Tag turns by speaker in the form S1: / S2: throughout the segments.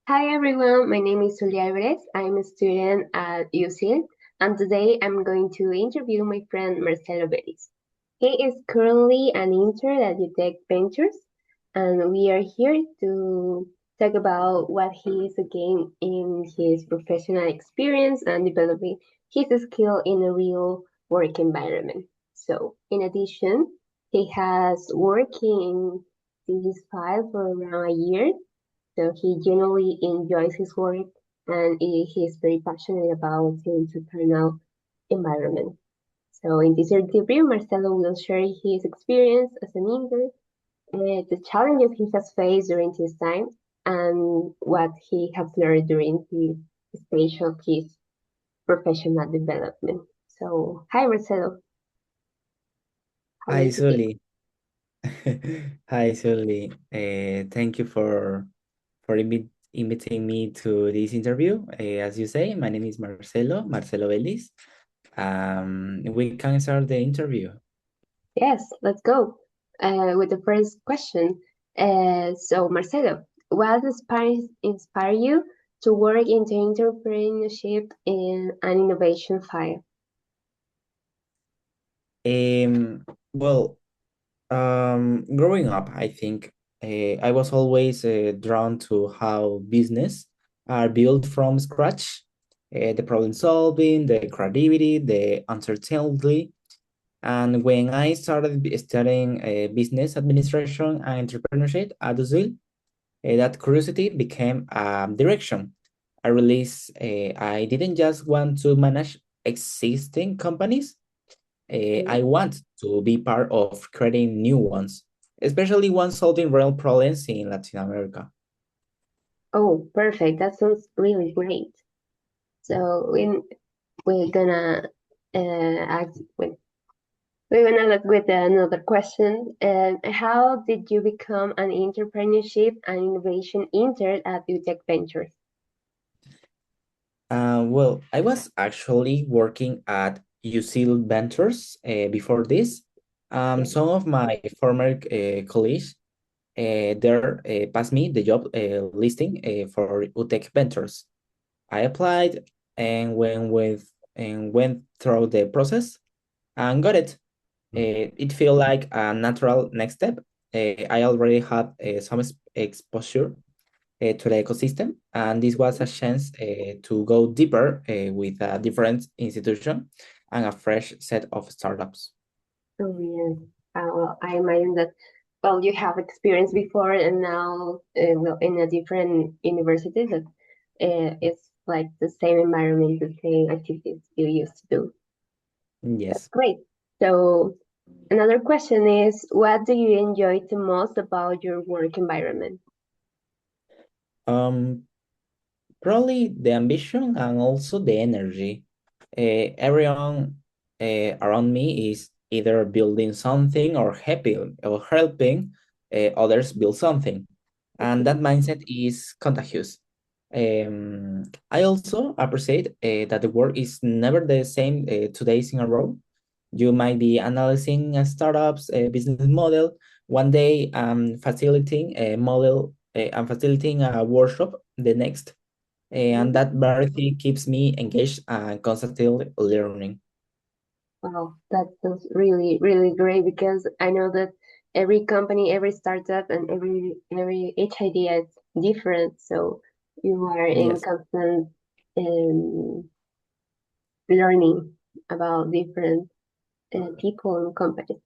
S1: Hi everyone, my name is Julia Alvarez. I'm a student at UCL, and today I'm going to interview my friend Marcelo Beris. He is currently an intern at UTEC Ventures, and we are here to talk about what he is again in his professional experience and developing his skill in a real work environment. So, in addition, he has worked in this file for around a year, so he genuinely enjoys his work and he's very passionate about the entrepreneurial environment. So in this interview, Marcelo will share his experience as an intern, the challenges he has faced during his time, and what he has learned during the stage of his professional development. So, hi Marcelo, how are
S2: Hi,
S1: you today?
S2: Sully. Hi, Sully. Thank you for inviting me to this interview. As you say, my name is Marcelo Vélez. We can start the interview.
S1: Yes, let's go with the first question. So, Marcelo, what inspire you to work in the entrepreneurship in an innovation field?
S2: Um, well, Growing up, I think I was always drawn to how business are built from scratch. The problem solving, the creativity, the uncertainty. And when I started studying business administration and entrepreneurship at USIL, that curiosity became a direction. I didn't just want to manage existing companies. I
S1: Okay.
S2: want to be part of creating new ones, especially ones solving real problems in Latin America.
S1: Oh, perfect. That sounds really great. So, we're gonna ask, we're gonna look with another question. How did you become an entrepreneurship and innovation intern at UTech Ventures?
S2: I was actually working at USIL Ventures before this.
S1: Yeah.
S2: Some of my former colleagues there passed me the job listing for UTEC Ventures. I applied and went through the process and got it. It felt like a natural next step. I already had some exposure to the ecosystem, and this was a chance to go deeper with a different institution and a fresh set of startups.
S1: Oh, yes. Well, I imagine that, well, you have experience before and now, well, in a different university that it's like the same environment, the same activities you used to do. That's
S2: Yes.
S1: great. So another question is, what do you enjoy the most about your work environment?
S2: Um, Probably the ambition and also the energy. Everyone around me is either building something or helping others build something, and that mindset is contagious. I also appreciate that the work is never the same 2 days in a row. You might be analyzing a startup's business model one day, and facilitating a workshop the next, and
S1: Mhm.
S2: that variety keeps me engaged and constantly learning.
S1: Wow, that sounds really, really great because I know that every company, every startup, and every each idea is different. So you are in
S2: Yes.
S1: constant um, learning about different people and companies.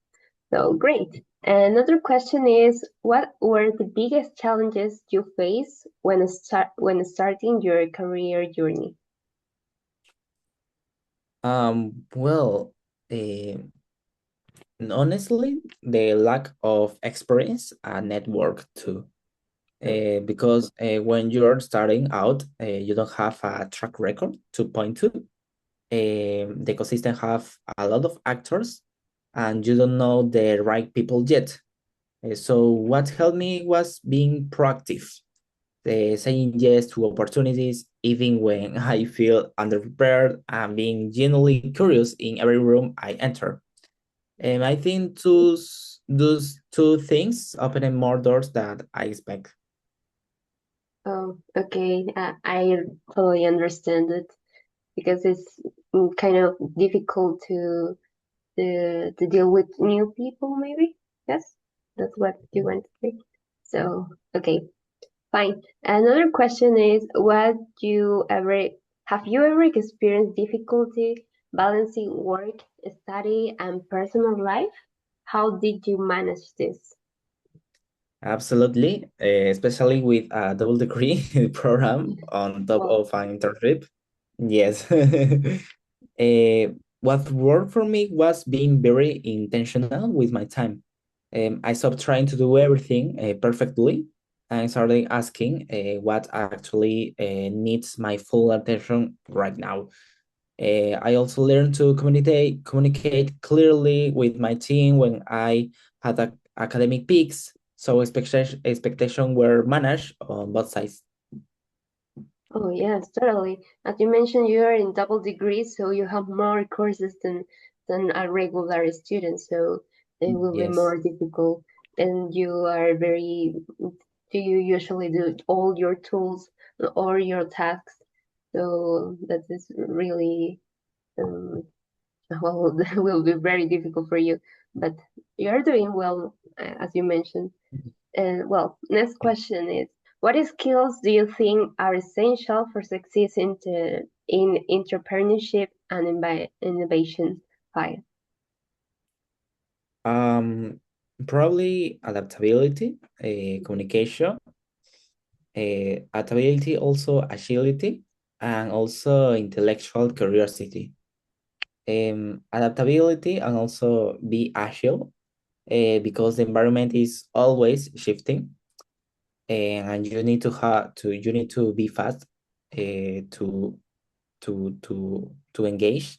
S1: So great. Another question is, what were the biggest challenges you faced when starting your career journey?
S2: Well, uh, honestly, the lack of experience and network too. Because when you're starting out, you don't have a track record to point to. The ecosystem have a lot of actors, and you don't know the right people yet. So what helped me was being proactive, saying yes to opportunities even when I feel underprepared, and being genuinely curious in every room I enter. And I think those two things open more doors than I expect.
S1: Oh, okay. I totally understand it because it's kind of difficult to deal with new people, maybe. Yes, that's what you want to say. So, okay, fine. Another question is, have you ever experienced difficulty balancing work, study, and personal life? How did you manage this?
S2: Absolutely, especially with a double degree program on top
S1: Well,
S2: of an internship. Yes. What worked for me was being very intentional with my time. I stopped trying to do everything perfectly and started asking what actually needs my full attention right now. I also learned to communicate clearly with my team when I had academic peaks, so expectation were managed on both sides.
S1: oh yes, totally. As you mentioned, you are in double degree, so you have more courses than a regular student, so it will be
S2: Yes.
S1: more difficult. And you are very, do you usually do all your tools or your tasks? So that is really, um, well, that will be very difficult for you. But you are doing well, as you mentioned. And well, next question is, what skills do you think are essential for success in entrepreneurship and innovation field?
S2: Um, Probably adaptability, communication, adaptability, also agility, and also intellectual curiosity. Adaptability and also be agile, because the environment is always shifting, and you need to be fast to engage.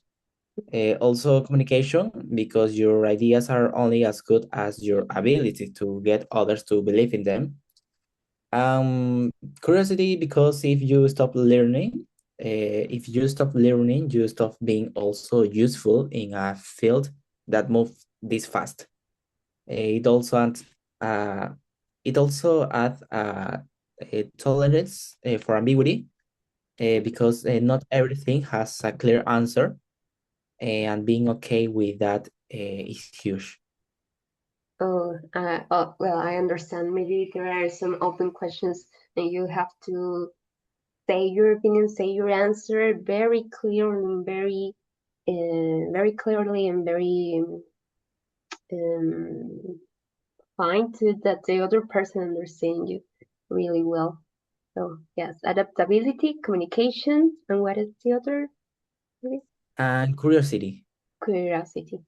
S2: Also communication, because your ideas are only as good as your ability to get others to believe in them. Um, Curiosity, because if you stop learning, you stop being also useful in a field that moves this fast. It also adds uh, a tolerance for ambiguity, because not everything has a clear answer, and being okay with that is huge.
S1: Well, I understand. Maybe there are some open questions and you have to say your opinion, say your answer very clearly and very clearly and very um, fine to that the other person understand you really well. So yes, adaptability, communication, and what is the other?
S2: And curiosity.
S1: Curiosity.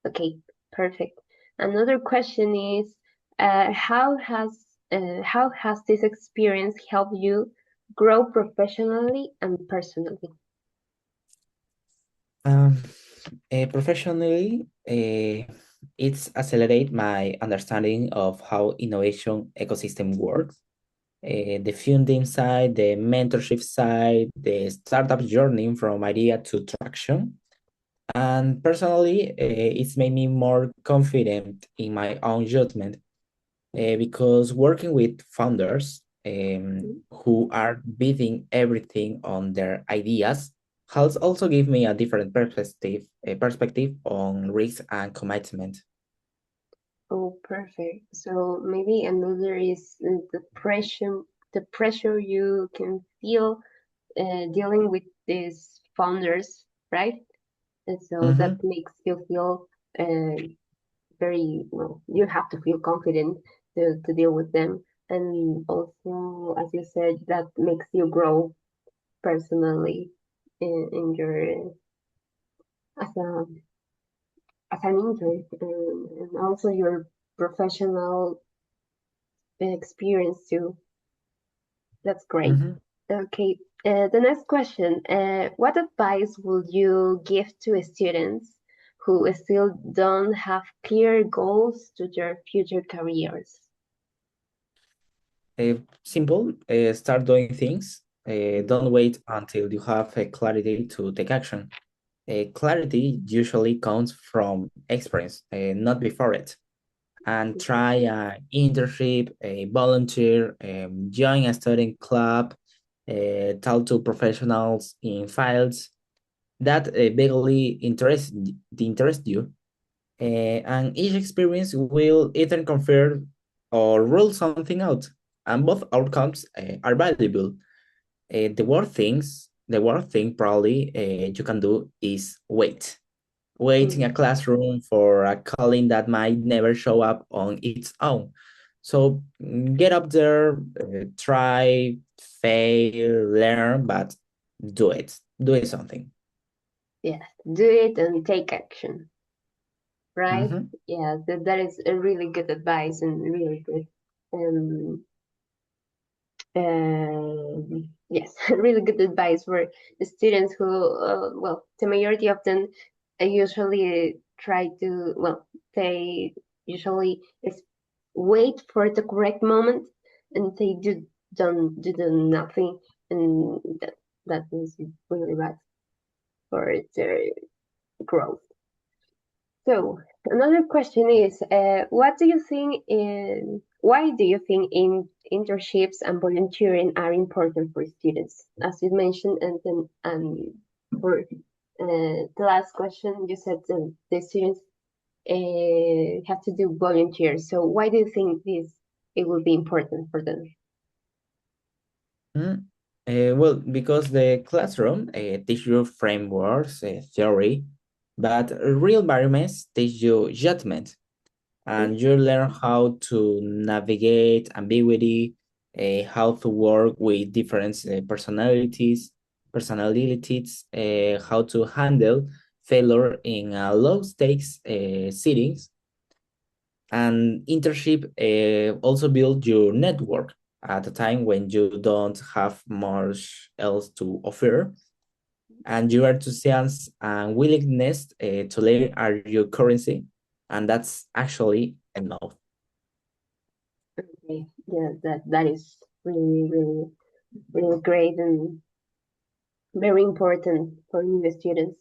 S1: Okay, perfect. Another question is, how has this experience helped you grow professionally and personally?
S2: Um, Professionally, it's accelerate my understanding of how innovation ecosystem works. The funding side, the mentorship side, the startup journey from idea to traction. And personally, it's made me more confident in my own judgment, because working with founders who are bidding everything on their ideas has also give me a different perspective on risk and commitment.
S1: Oh, perfect. So maybe another is the pressure you can feel dealing with these founders, right? And so that
S2: Mm-hmm.
S1: makes you feel very well. You have to feel confident to deal with them, and also, as you said, that makes you grow personally in your as a as an intern, and also your professional experience too. That's great.
S2: Mm-hmm.
S1: Okay, the next question. What advice would you give to students who still don't have clear goals to their future careers?
S2: Simple, start doing things. Don't wait until you have a clarity to take action. Clarity usually comes from experience, not before it. And try an internship, a volunteer, join a student club, talk to professionals in fields that vaguely interest you. And each experience will either confirm or rule something out, and both outcomes are valuable. The worst thing probably you can do is wait in a
S1: Mm.
S2: classroom for a calling that might never show up on its own. So get up there, try, fail, learn, but do it. Do it something.
S1: Yes, do it and take action, right?
S2: Mm-hmm.
S1: Yeah, that is a really good advice and really good. Um, yes, really good advice for the students who, well, the majority of them usually try to, well, they usually wait for the correct moment and they do nothing, and that is really bad for their growth. So another question is, what do you think why do you think internships and volunteering are important for students? As you mentioned, and then for the last question, you said the students have to do volunteers. So why do you think it will be important for them?
S2: Mm. Well, because the classroom teach you frameworks, theory, but real environments teach you judgment, and you learn how to navigate ambiguity, how to work with different personalities, how to handle failure in low stakes settings, and internship also build your network at a time when you don't have much else to offer, and your enthusiasm and willingness to learn are your currency, and that's actually enough.
S1: Okay, yeah, that is really great and very important for new students.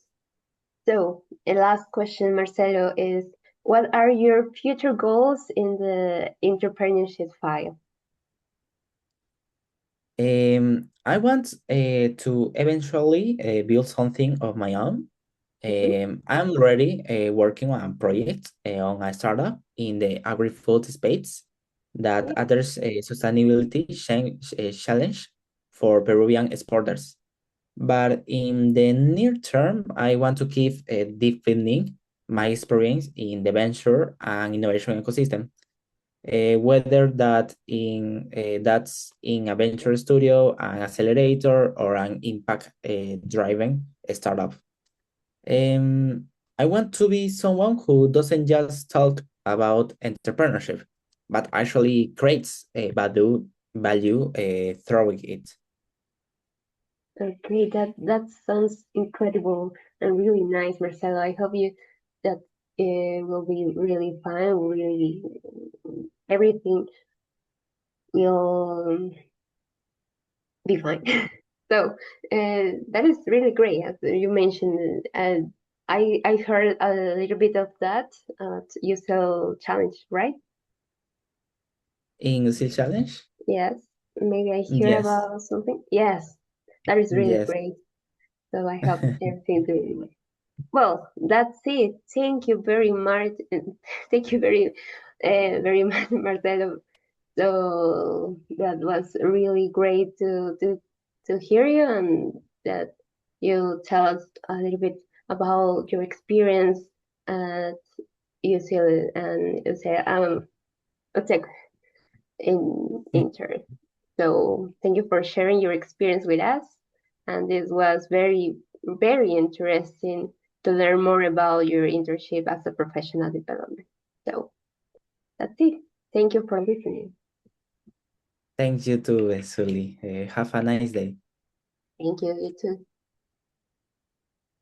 S1: So, the last question, Marcelo, is what are your future goals in the entrepreneurship file?
S2: I want to eventually build something of my own.
S1: Mhm.
S2: I'm already working on a project on a startup in the agri-food space that
S1: Okay.
S2: address a sustainability challenge for Peruvian exporters. But in the near term, I want to keep deepening my experience in the venture and innovation ecosystem, whether that's in a venture studio, an accelerator, or an impact driven startup. Um, I want to be someone who doesn't just talk about entrepreneurship, but actually creates a value through it.
S1: Okay, that sounds incredible and really nice, Marcelo. I hope you that will be really fun. Really, everything will be fine. So that is really great, as you mentioned. I heard a little bit of that USL challenge, right?
S2: In the challenge?
S1: Yes, maybe I hear
S2: Yes,
S1: about something. Yes, that is really
S2: yes.
S1: great. So I hope everything really well. Well, that's it. Thank you very much. Thank you very much, Marcelo. So that was really great to hear you and that you tell us a little bit about your experience at UCL and UCL Utec in intern. So thank you for sharing your experience with us. And this was very interesting to learn more about your internship as a professional development. So that's it. Thank you for listening.
S2: Thank you too, Sully. Have a nice day.
S1: Thank you, you too.